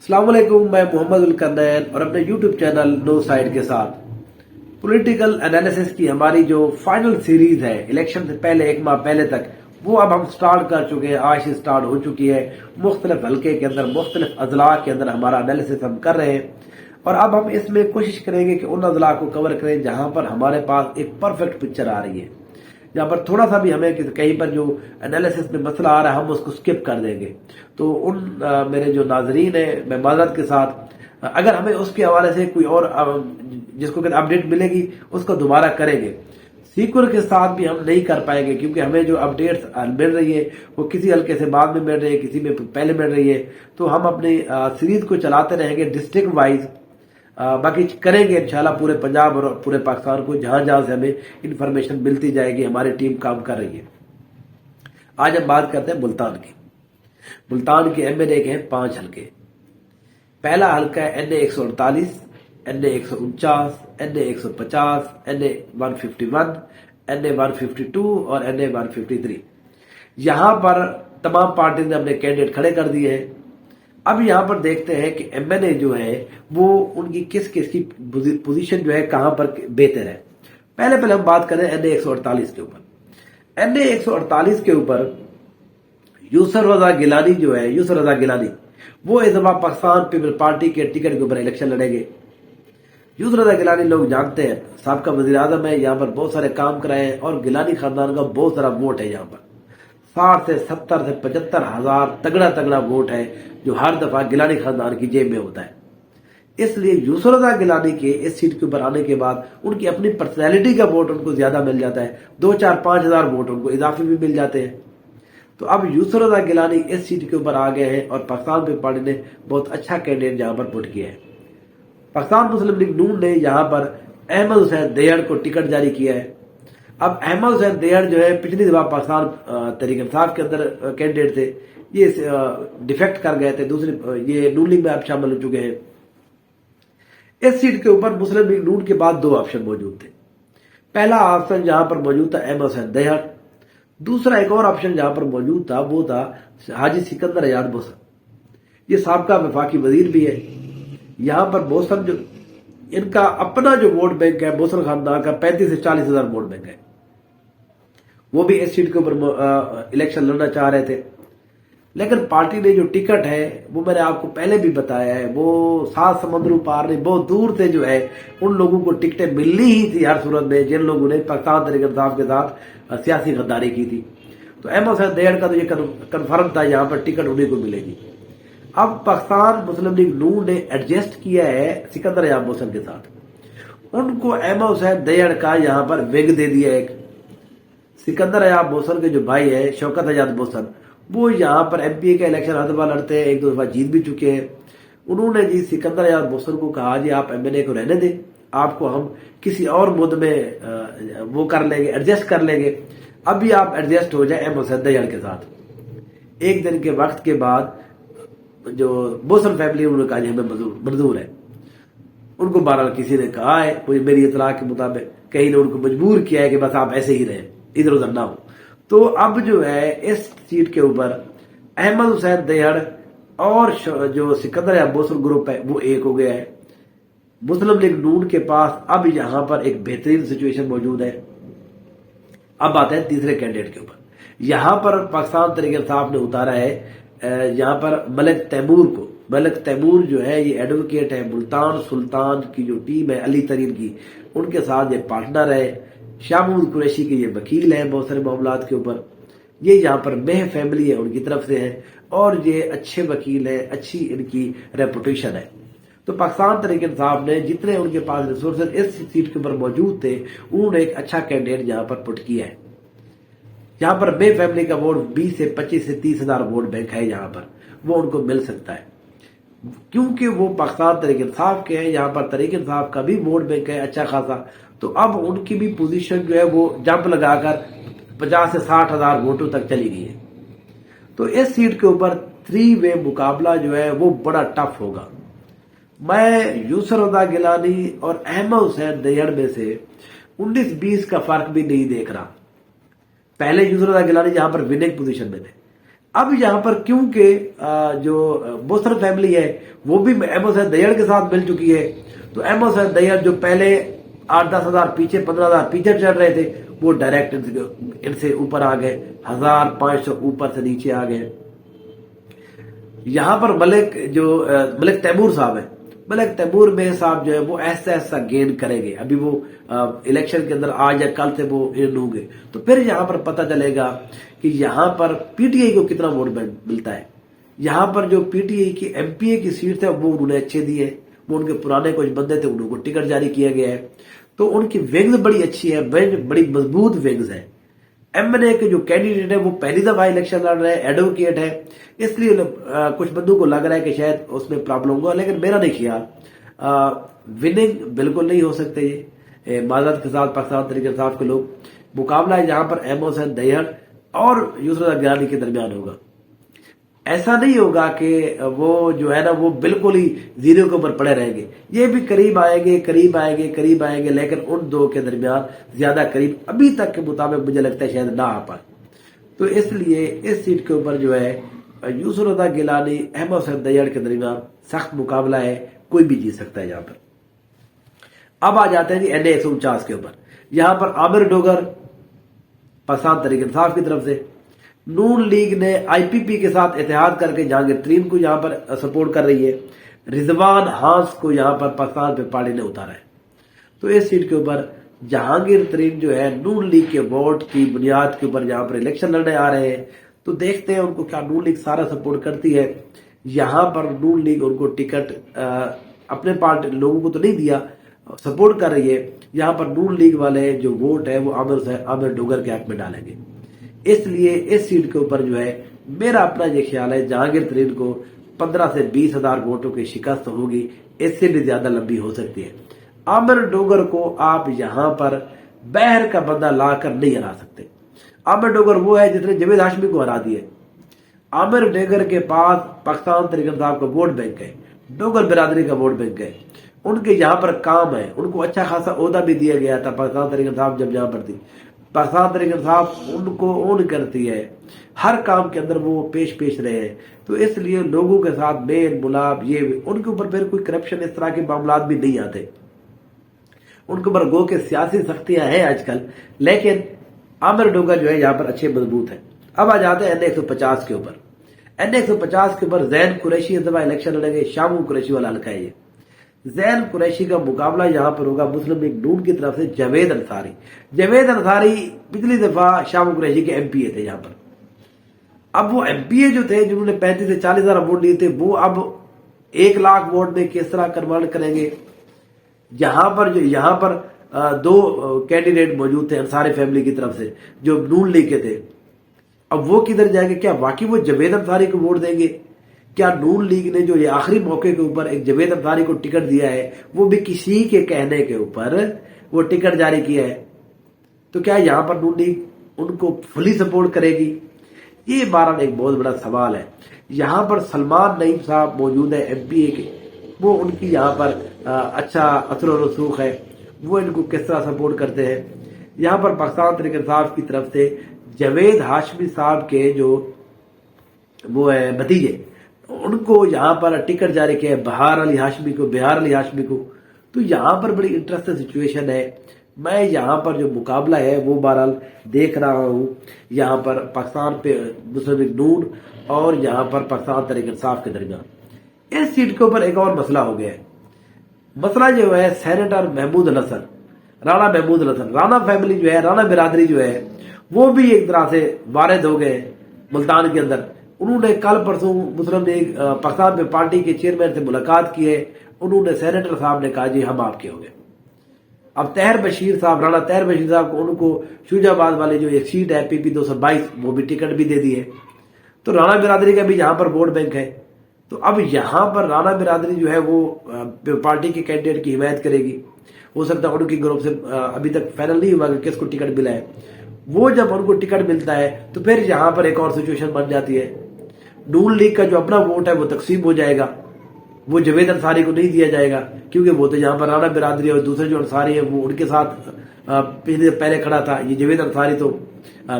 अस्सलाम वालेकुम, मैं मोहम्मद उल-करनैन और अपने यूट्यूब चैनल नो साइड के साथ पॉलिटिकल एनालिसिस की हमारी जो फाइनल सीरीज है इलेक्शन से पहले एक माह पहले तक, वो अब हम स्टार्ट कर चुके हैं। आज से स्टार्ट हो चुकी है। मुख्तलिफ हल्के के अंदर, मुख्तलिफ अजला के अंदर हमारा एनालिसिस हम कर रहे हैं और अब हम इसमें कोशिश करेंगे कि उन अजला को कवर करें जहां पर हमारे पास एक परफेक्ट पिक्चर आ रही है। जहां पर थोड़ा सा भी हमें कहीं पर जो एनालिसिस में मसला आ रहा है हम उसको स्किप कर देंगे। तो उन मेरे जो नाजरीन है, मैं माजरत के साथ अगर हमें उसके हवाले से कोई और जिसको अपडेट मिलेगी उसको दोबारा करेंगे। सीक्वल के साथ भी हम नहीं कर पाएंगे क्योंकि हमें जो अपडेट्स मिल रही है वो किसी हल्के से बाद में मिल रही है, किसी में पहले मिल रही है। तो हम अपनी सीरीज को चलाते रहेंगे डिस्ट्रिक्ट वाइज। बाकी करेंगे इंशाल्लाह पूरे पंजाब और पूरे पाकिस्तान को, जहां जहां से हमें इंफॉर्मेशन मिलती जाएगी। हमारी टीम काम कर रही है। आज हम बात करते हैं मुल्तान की। मुल्तान के एमएनए के हैं 5 हल्के। पहला हल्का है NA 148, NA 149, NA 150, NA 151, NA 152 और NA 153। यहां पर तमाम पार्टी ने अपने कैंडिडेट खड़े कर दिए हैं। अब यहां पर देखते हैं कि एमएनए जो है वो उनकी किस किस की पोजीशन जो है कहां पर बेहतर है। पहले हम बात करें NA 148 के ऊपर। NA 148 के ऊपर यूसुफ रजा गिलानी जो है, यूसुफ रजा गिलानी वो इस दफा पाकिस्तान पीपल पार्टी के टिकट के ऊपर इलेक्शन लड़ेंगे। यूसुफ रजा गिलानी लोग जानते हैं, साबका वजीर आजम है, यहाँ पर बहुत सारे काम कराए हैं और गिलानी खानदान का बहुत सारा वोट है। यहाँ पर 60 से 70 से 75 हजार तगड़ा वोट है जो हर दफा गिलानी खानदान की जेब में होता है। इसलिए यूसुफ रजा गिलानी के इस सीट के ऊपर आने के बाद उनकी अपनी पर्सनैलिटी का वोट उनको ज्यादा मिल जाता है। 2-4-5 हजार वोट उनको इजाफी भी मिल जाते हैं। तो अब यूसुफ रजा गिलानी इस सीट के ऊपर आ गए हैं और पाकिस्तान पीपल्स पार्टी ने बहुत अच्छा कैंडिडेट यहां पर पुट किया है। पाकिस्तान मुस्लिम लीग नून ने यहां पर अहमद हुसैन देहड़ को टिकट जारी किया है। अब अहमद हुसैन देहड़ जो है पिछली दफा पाकिस्तान तहरीक इंसाफ के अंदर कैंडिडेट थे, ये डिफेक्ट कर गए थे, दूसरी ये नून लीग में अब शामिल हो चुके हैं। इस सीट के ऊपर मुस्लिम लीग नून के बाद 2 ऑप्शन मौजूद थे। पहला ऑप्शन जहां पर मौजूद था अहमद हुसैन देहड़। दूसरा एक और ऑप्शन जहां पर मौजूद था वो था हाजी सिकंदर आजाद बोसन। ये साबका वफाकी वजीर भी है। यहां पर बोसन जो इनका अपना जो वोट बैंक है बोसन खानदान का 35 से 40 हजार वोट बैंक है। वो भी इस सीट के ऊपर इलेक्शन लड़ना चाह रहे थे, लेकिन पार्टी ने जो टिकट है वो मैंने आपको पहले भी बताया है, वो 7 समंदरों पार नहीं, बहुत दूर से जो है उन लोगों को टिकटें मिलनी ही थी हर सूरत में जिन लोगों ने पाकिस्तान तहरीक इंसाफ के साथ सियासी गद्दारी की थी। तो अहमद हुसैन देहड़ का तो ये कन्फर्म था यहाँ पर टिकट उन्हीं को मिलेगी। अब पाकिस्तान मुस्लिम लीग नून ने एडजस्ट किया है सिकंदर आजाद बोसन के साथ। उनको अहमद हुसैन देहड़ का यहाँ पर विंग दे दिया एक। सिकंदर आजाद बोसन के जो भाई है शौकत आजाद बोसन, वो यहाँ पर एमपी का इलेक्शन हर दफा लड़ते हैं, 1-2 दफा जीत भी चुके हैं। उन्होंने जी सिकंदर आजाद बोसन को कहा जी आप एमएनए को रहने दें, आपको हम किसी और मुद्दे में वो कर लेंगे, एडजस्ट कर लेंगे। अभी आप एडजस्ट हो जाए अहमद हुसैन देहड़ के साथ। एक दिन के वक्त के बाद जो बोसन फैमिली उन्होंने कहा जी हमें मंजूर है। उनको बहरहाल किसी ने कहा है, मुझे मेरी इतला के मुताबिक कहीं ने उनको मजबूर किया है कि बस आप ऐसे ही रहें, इधर उधर ना हो। तो अब जो है इस सीट के ऊपर अहमद हुसैन देहड़ और जो सिकंदर आजाद बोसन ग्रुप है वो एक हो गया है। मुस्लिम लीग नून के पास अब यहां पर एक बेहतरीन सिचुएशन मौजूद है। अब आते हैं तीसरे कैंडिडेट के ऊपर। यहां पर पाकिस्तान तहरीक इंसाफ ने उतारा है यहां पर मलिक तैमूर को। मलिक तैमूर जो है ये एडवोकेट है, मुल्तान सुल्तान की जो टीम है अली तरीन की, उनके साथ ये पार्टनर है। शाह महमूद कुरैशी के ये वकील हैं बहुत सारे मामलात के ऊपर। ये यहाँ पर मेह फैमिली है उनकी तरफ से है और ये अच्छे वकील है, अच्छी इनकी रेपुटेशन है। तो पाकिस्तान तहरीक इंसाफ ने जितने उनके पास रिसोर्सेज इस सीट के ऊपर मौजूद थे उन्होंने एक अच्छा कैंडिडेट यहाँ पर पुट किया है। यहाँ पर मेह फैमिली का वोट 20 से 25 से 30 हजार वोट बैंक है, यहाँ पर वो उनको मिल सकता है क्योंकि वो पाकिस्तान तहरीक इंसाफ के हैं। यहाँ पर तहरीक इंसाफ का भी वोट बैंक है अच्छा खासा। तो अब उनकी भी पोजीशन जो है वो जंप लगाकर 50 से 60 हजार वोटों तक चली गई है। तो इस सीट के ऊपर 3 वे मुकाबला जो है वो बड़ा टफ होगा। मैं यूसुफ रजा गिलानी और अहमद हुसैन देहड़ में से 19-20 का फर्क भी नहीं देख रहा। पहले यूसुफ रजा गिलानी जहां पर विनिंग पोजीशन में थे, اب یہاں پر کیونکہ جو بوسر فیملی ہے وہ بھی احمد حسین دیہڑ کے ساتھ مل چکی ہے، تو احمد حسین دیہڑ جو پہلے 8-10 ہزار پیچھے 15 ہزار پیچھے چڑھ رہے تھے، وہ ڈائریکٹ ان سے اوپر آ گئے، 1500 اوپر سے نیچے آ گئے۔ یہاں پر ملک تیمور صاحب ہے، ملک تیمور میں صاحب جو ہے وہ ایسا ایسا گین کریں گے، ابھی وہ الیکشن کے اندر آج یا کل سے وہ ان ہوں گے، تو پھر یہاں پر پتہ چلے گا کہ یہاں پر پی ٹی آئی کو کتنا ووٹ ملتا ہے۔ یہاں پر جو پی ٹی آئی کی ایم پی اے کی سیٹ ہے وہ انہوں نے اچھے دیے، وہ ان کے پرانے کچھ بندے تھے، انہوں کو ٹکٹ جاری کیا گیا ہے، تو ان کی ونگز بڑی اچھی ہے، بڑی مضبوط ونگز ہے۔ ایم این اے کے جو کینڈیڈیٹ ہے وہ پہلی دفعہ الیکشن لڑ رہے ہیں، ایڈوکیٹ ہے، اس لیے کچھ بندوں کو لگ رہا ہے کہ شاید اس میں پرابلم ہوگا، لیکن میرا نہیں خیال وننگ بالکل نہیں ہو سکتے یہ معذرت کے ساتھ پاکستان تحریک انصاف کے لوگ۔ مقابلہ یہاں پر احمد حسین دیہڑ اور یسر رضا گیلانی کے درمیان ہوگا۔ ایسا نہیں ہوگا کہ وہ جو ہے نا وہ بالکل ہی زیرو کے اوپر پڑے رہیں گے، یہ بھی قریب آئیں گے، لیکن ان دو کے درمیان زیادہ قریب ابھی تک کے مطابق مجھے لگتا ہے شاید نہ آ پائے۔ تو اس لیے اس سیٹ کے اوپر جو ہے یسر رضا گیلانی احمد حسین دیہڑ کے درمیان سخت مقابلہ ہے، کوئی بھی جیت سکتا ہے یہاں پر۔ اب آ جاتے ہیں جی این اے 149 کے اوپر۔ یہاں پر عامر ڈوگر پاکستان تحریک انصاف کی طرف سے، نون لیگ نے آئی پی پی کے ساتھ اتحاد کر کے جہانگیر ترین کو یہاں پر سپورٹ کر رہی ہے، رضوان ہانس کو یہاں پر پاکستان پہ پارٹی نے اتارا ہے۔ تو اس سیٹ کے اوپر جہانگیر ترین جو ہے نون لیگ کے ووٹ کی بنیاد کے اوپر یہاں پر الیکشن لڑنے آ رہے ہیں، تو دیکھتے ہیں ان کو کیا نون لیگ سارا سپورٹ کرتی ہے۔ یہاں پر نون لیگ ان کو ٹکٹ اپنے پارٹی لوگوں کو تو نہیں دیا، سپورٹ کر رہی ہے، یہاں پر نون لیگ والے جو ووٹ ہے وہ عامر ڈوگر کے حق میں ڈالیں گے۔ اس لیے اس سیٹ کے اوپر جو ہے میرا اپنا یہ خیال ہے جہانگیر ترین کو 15 سے 20 ہزار ووٹوں کی شکست ہوگی، اس سے بھی زیادہ لمبی ہو سکتی ہے۔ عامر ڈوگر کو آپ یہاں پر بہر کا بندہ لا کر نہیں ہرا سکتے۔ عامر ڈوگر وہ ہے جس نے جاوید ہاشمی کو ہرا دیا۔ عامر ڈوگر کے پاس پاکستان تحریک انصاف کا ووٹ بینک ہے، ڈوگر برادری کا ووٹ بینک ہے، ان کے یہاں پر کام ہے، ان کو اچھا خاصا عہدہ بھی دیا گیا تھا پاکستان تحریک انصاف جب یہاں پر تھی۔ پاکستان تحریک انصاف ان کو اون کرتی ہے، ہر کام کے اندر وہ پیش رہے ہیں، تو اس لیے لوگوں کے ساتھ میل ملاپ یہ ان کے اوپر پھر کوئی کرپشن اس طرح کے معاملات بھی نہیں آتے، ان کے اوپر گو کے سیاسی سختیاں ہیں آج کل، لیکن عامر ڈوگر جو ہے یہاں پر اچھے مضبوط ہیں۔ اب آ جاتے ہیں این 150 کے اوپر۔ این 150 کے اوپر زین قریشی اس دفعہ الیکشن لڑیں گے، شامو قریشی والا حلقہ ہے یہ۔ زین قریشی کا مقابلہ یہاں پر ہوگا مسلم لیگ نون کی طرف سے جاوید انصاری۔ جاوید انصاری پچھلی دفعہ شامو قریشی کے ایم پی اے تھے یہاں پر۔ اب وہ ایم پی اے جو تھے جنہوں نے 35 سے 40 ہزار ووٹ دیے تھے، وہ اب 1 لاکھ ووٹ میں کس طرح کنورٹ کریں گے؟ یہاں پر دو کینڈیڈیٹ موجود تھے انصاری فیملی کی طرف سے جو نون لیگ کے تھے، اب وہ کدھر جائیں گے؟ کیا واقعی وہ جاوید انصاری کو ووٹ دیں گے؟ کیا نون لیگ نے جو یہ آخری موقع کے اوپر ایک جاوید انصاری کو ٹکٹ دیا ہے وہ بھی کسی کے کہنے کے اوپر وہ ٹکٹ جاری کیا ہے، تو کیا یہاں پر نون لیگ ان کو فلی سپورٹ کرے گی؟ یہ بہرحال ایک بہت بڑا سوال ہے۔ یہاں پر سلمان نعیم صاحب موجود ہیں ایم پی اے کے، وہ ان کی یہاں پر اچھا اثر و رسوخ ہے، وہ ان کو کس طرح سپورٹ کرتے ہیں۔ یہاں پر پاکستان تحریک انصاف کی طرف سے جاوید ہاشمی صاحب کے جو وہ ہے بھتیجے، ان کو یہاں پر ٹکٹ جاری کیا ہے بہار علی ہاشمی کو، تو یہاں پر بڑی انٹرسٹنگ سچویشن ہے۔ میں یہاں پر جو مقابلہ ہے وہ بہرحال دیکھ رہا ہوں، یہاں پر پاکستان پہ مسلم لیگ نون اور یہاں پر پاکستان تحریک انصاف کے درمیان۔ اس سیٹ کے اوپر ایک اور مسئلہ ہو گیا ہے، مسئلہ جو ہے سینیٹر محمود الحسن، رانا محمود الحسن، رانا فیملی جو ہے، رانا برادری جو ہے، وہ بھی ایک طرح سے وارد ہو گئے ملتان کے اندر۔ انہوں نے کل پرسوں مسلم لیگ پاکستان میں پارٹی کے چیئرمین سے ملاقات کی ہے، انہوں نے سینیٹر صاحب نے کہا جی ہم آپ کے ہو گئے۔ اب طاہر بشیر صاحب، رانا طاہر بشیر صاحب کو ان کو شوجہ آباد والے جو ایک سیٹ ہے پی پی 222 وہ بھی ٹکٹ بھی دے دی ہے، تو رانا برادری کا بھی یہاں پر ووٹ بینک ہے۔ تو اب یہاں پر رانا برادری جو ہے وہ پارٹی کے کینڈیڈیٹ کی حمایت کرے گی، ہو سکتا ہے ان کی گروپ سے ابھی تک فائنل نہیں ہوا کہ کس کو ٹکٹ ملا ہے، وہ جب ان کو ٹکٹ ملتا ہے تو پھر یہاں پر ایک اور سچویشن بن جاتی ہے، نون لیگ کا جو اپنا ووٹ ہے وہ تقسیم ہو جائے گا، وہ جاوید انصاری کو نہیں دیا جائے گا، کیونکہ وہ تو یہاں پر رانا برادری اور دوسرے جو انصاری ہیں وہ ان کے ساتھ پہلے کھڑا تھا، یہ جاوید انصاری تو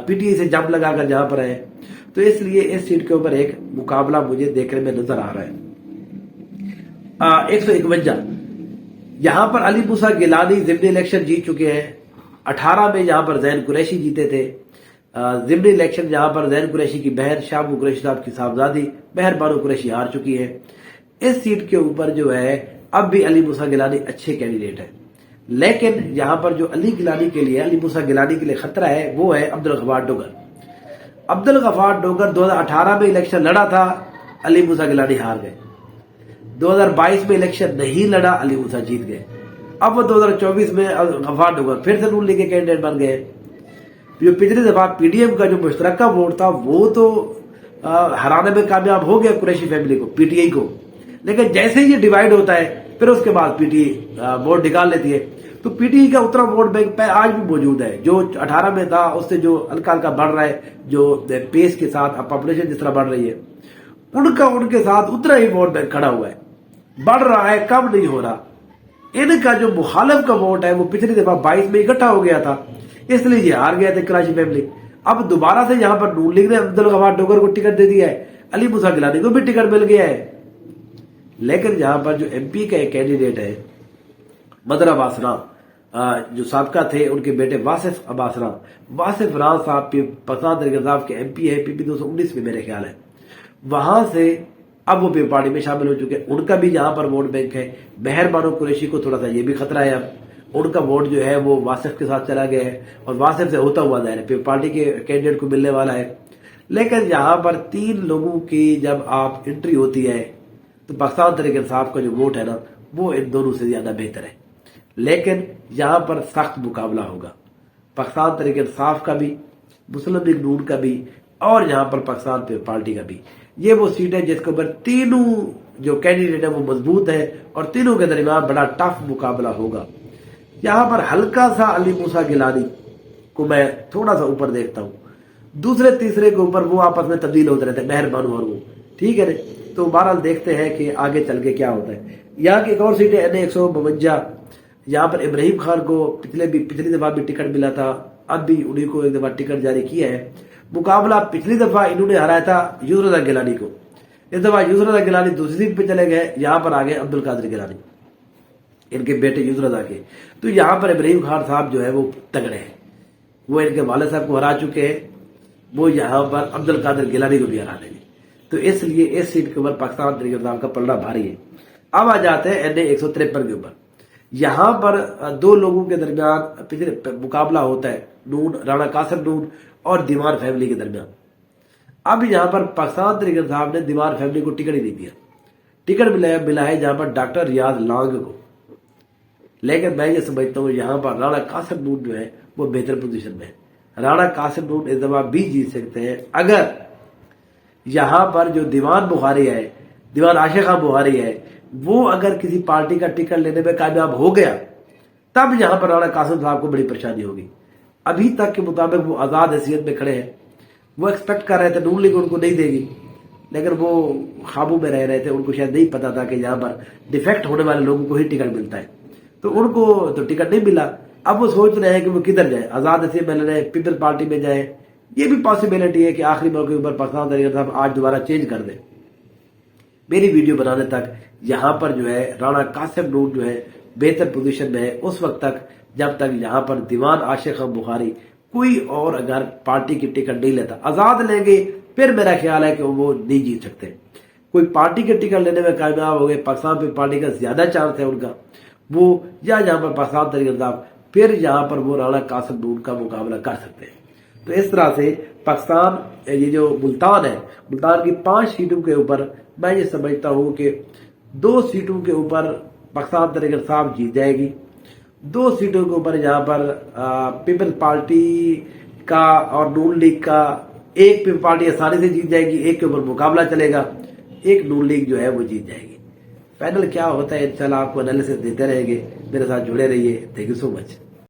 PTI से जंप लगाकर जहां पर है। तो इसलिए इस सीट के ऊपर एक मुकाबला मुझे देखने में नजर आ रहा है। 151 यहां पर अली मूसा गिलानी ज़िमनी इलेक्शन जीत चुके हैं। 18 में यहां पर जैन कुरैशी जीते थे। ज़िमनी इलेक्शन जहां पर जैन कुरैशी की बहन शाबू कुरैशी साहब की साहबजादी मेहर बानो कुरैशी हार चुकी है। इस सीट के ऊपर जो है अब भी अली मूसा गिलानी अच्छे कैंडिडेट है, लेकिन यहां पर जो अली मूसा गिलानी के लिए खतरा है वो है अब्दुल गफ्फार डोगर। अब्दुल गफ्फार डोगर 2018 में इलेक्शन लड़ा था, अली मूसा गिलानी हार गए। 2022 में इलेक्शन नहीं लड़ा, अली मूसा जीत गए। अब वो 2024 में गफ्फार डोगर फिर से नून लीग के कैंडिडेट बन गए। जो पिछली दफा PDM का जो मुश्तरका वोट था वो तो हराने में कामयाब हो गया कुरैशी फैमिली को, PTI को, लेकिन जैसे ही ये डिवाइड होता है फिर उसके बाद PTI वोट निकाल लेती है। तो PTI का उतना वोट बैंक आज भी मौजूद है, जो 18 में था उससे जो हल्का हल्का बढ़ रहा है, जो पेस के साथ पॉपुलेशन जिस तरह बढ़ रही है उनके साथ उतना ही वोट बैंक खड़ा हुआ है, बढ़ रहा है, कम नहीं हो रहा। इनका जो मुखालिफ का वोट है वो पिछली दफा 22 में इकट्ठा हो गया था, इसलिए ये हार गया था कुरैशी फैमिली। अब दोबारा से यहाँ पर नून लीग ने अब्दुल गफ्फार डोगर को टिकट दे दिया है, अली मूसा गिलानी को भी टिकट मिल गया है। लेकिन यहाँ पर जो MP का एक कैंडिडेट है मदर अब्बास राम, जो साबका थे उनके बेटे वासिफ अब्बास राम, वासिफ राम साहब पसंद तरीके साहब के MP है PP 219 में मेरे ख्याल है, वहां से अब वो पीपल पार्टी में शामिल हो चुके हैं। उनका भी यहाँ पर वोट बैंक है। मेहर बानो कुरैशी को थोड़ा सा ये भी खतरा है, अब उनका वोट जो है वो वासिफ के साथ चला गया है और वासिफ से होता हुआ जाए पीपल पार्टी के कैंडिडेट को मिलने वाला है। लेकिन यहाँ पर 3 लोगों की जब आप एंट्री होती है तो पाकिस्तान तहरीक इंसाफ का जो वोट है ना वो इन दोनों से ज्यादा बेहतर है। लेकिन यहाँ पर सख्त मुकाबला होगा, पाकिस्तान तहरीक इंसाफ का भी, मुस्लिम लीग नून का भी और यहाँ पर पाकिस्तान पीपल पार्टी का भी। ये वो सीट है जिसके ऊपर तीनों जो कैंडिडेट है वो मजबूत है और तीनों के दरमियान बड़ा टफ मुकाबला होगा। यहाँ पर हल्का सा अली मूसा गिलानी को मैं थोड़ा सा ऊपर देखता हूँ, दूसरे तीसरे के ऊपर वो आपस में तब्दील होते रहते हैं, मेहर बानो और वो, ठीक है ना। तो बहरहाल देखते हैं कि आगे चल के क्या होता है। यहाँ की एक और सीट है NA 152, यहाँ पर इब्राहिम खान को पिछली दफा भी टिकट मिला था, अब भी उन्हीं को एक दफा टिकट जारी किया है। मुकाबला पिछली दफा इन्होंने हराया था यूसुफ रज़ा गिलानी को, इस दफा यूसुफ रज़ा गिलानी दूसरी सीट पे चले गए, यहाँ पर आ गए अब्दुल कादिर गिलानी, इनके बेटे यूसुफ रज़ा के। तो यहाँ पर इब्राहिम खान साहब जो है वो तगड़े हैं, वो इनके वाले साहब को हरा चुके हैं, वो यहाँ पर अब्दुल कादिर गिलानी को भी हरा देंगे। तो इसलिए इस सीट के ऊपर पाकिस्तान तहरीक इंसाफ का पलड़ा भारी है। अब आ जाते हैं NA 153 के ऊपर। यहाँ पर 2 लोगों के दरमियान पिछले मुकाबला होता है, नून राणा कासिम नून और दीवान फैमिली के दरमियान। अब यहाँ पर पाकिस्तान तहरीक इंसाफ ने दीवान फैमिली को टिकट ही नहीं दिया, टिकट मिला है जहां पर डॉक्टर रियाज लांग को। लेकिन मैं ये समझता हूँ यहाँ पर राणा कासिम नून जो है वो बेहतर पोजीशन में है। राणा कासिम नून इस दफा भी जीत सकते हैं अगर यहाँ पर जो दीवान बुखारी है, दीवान आशिक खान बुखारी है, वो अगर किसी पार्टी का टिकट लेने में कामयाब हो गया तब यहाँ पर राणा कासिम साहब को बड़ी परेशानी होगी। अभी तक के मुताबिक वो आजाद हैसियत में खड़े हैं, वो एक्सपेक्ट कर रहे थे नून लीग उनको नहीं देगी, लेकिन वो काबू में रह रहे थे, उनको शायद नहीं पता था कि यहाँ पर डिफेक्ट होने वाले लोगों को ही टिकट मिलता है, तो उनको तो टिकट नहीं मिला। अब वो सोच रहे हैं कि वो किधर जाए, आजाद हैसियत में रहे, पीपल पार्टी में जाए। ये भी पॉसिबिलिटी है कि आखिरी मौके पर पाकिस्तान तहरीक इंसाफ आज दोबारा चेंज कर दे। मेरी वीडियो बनाने तक यहाँ पर जो है राणा कासिम नून जो है बेहतर पोजीशन में है उस वक्त तक जब तक यहाँ पर दीवान आशिक खान बुखारी कोई और अगर पार्टी की टिकट नहीं लेता। आजाद लेंगे फिर मेरा ख्याल है कि वो नहीं जीत सकते। कोई पार्टी के टिकट लेने में कामयाब हो गए, पाकिस्तान पीपल पार्टी का ज्यादा चांस है उनका वो, या यहाँ पर पाकिस्तान तहरीक इंसाफ, फिर यहाँ पर वो राणा कासिम नून का मुकाबला कर सकते हैं। तो इस तरह से पाकिस्तान ये जो मुल्तान है, मुल्तान की 5 सीटों के ऊपर मैं ये समझता हूँ कि 2 सीटों के ऊपर पाकिस्तान तहरीक इंसाफ जीत जाएगी, 2 सीटों के ऊपर यहाँ पर पीपल पार्टी का और नून लीग का, एक पीपल पार्टी आसानी से जीत जाएगी, एक के ऊपर मुकाबला चलेगा, एक नून लीग जो है वो जीत जाएगी। फाइनल क्या होता है इंशाल्लाह आपको एनालिसिस देते रहेंगे, मेरे साथ जुड़े रहिए। Thank you so much.